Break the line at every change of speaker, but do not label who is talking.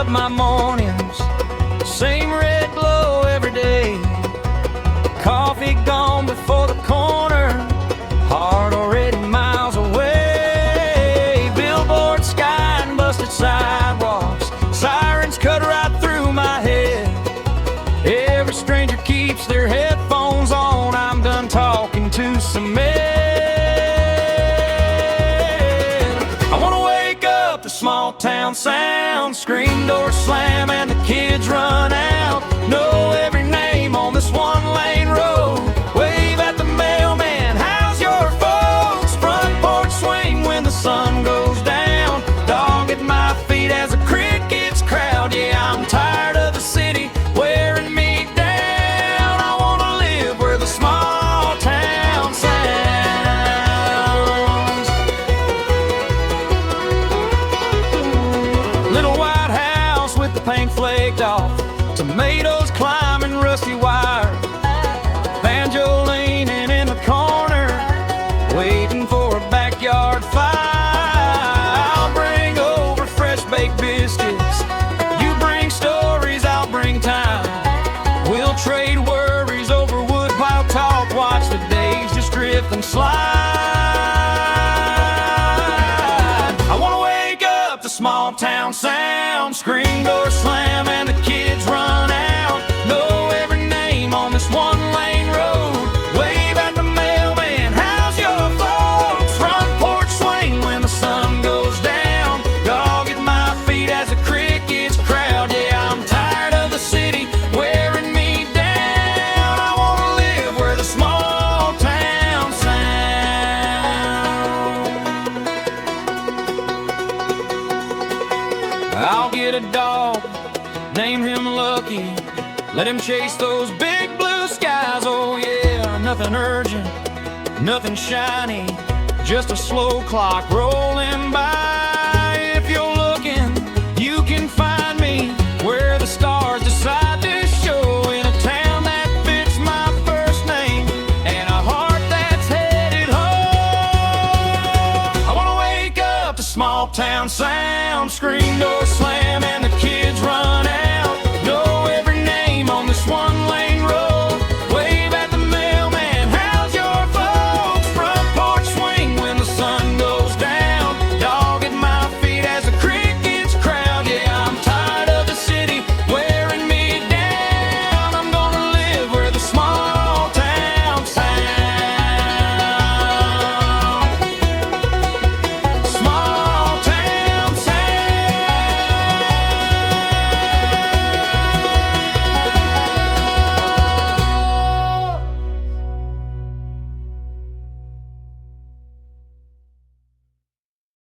up my mornings, same red glow every day. Coffee gone before the corner, heart already miles away. Billboard sky and busted sidewalks, sirens cut right through my head. Every stranger keeps their headphones on, I'm done talking to some men. I wanna wake up to small town sound, screen door slam and the kids run out. Know every name on this one-lane road, wave at the mailman, how's your folks? Front porch swing when the sun goes down, dog at my feet as the crickets crowd. Yeah, I'm tired of the city wearing me down. I wanna live where the small town sounds. Little white house with the paint flaked off, tomatoes climbing rusty wire, banjo leaning in the corner, waiting for a backyard fire. I'll bring over fresh baked biscuits, you bring stories, I'll bring time. We'll trade worries over woodpile talk, watch the days just drift and slide. I wanna wake up to small town sound, screen door slam and the kids run out. Know every name on this one-lane road, wave at the mailman, how's your folks? Front porch swing when the sun goes down, dog at my feet as the crickets crowd. Yeah, I'm tired of the city wearing me down. I wanna live where the small town sounds. I'll get a dog, name him Lucky, let him chase those big blue skies. Oh yeah, nothing urgent, nothing shiny, just a slow clock rolling by. If you're looking, you can find me where the stars decide to show, in a town that fits my first name and a heart that's headed home. I wanna wake up to small town sound, screen door slam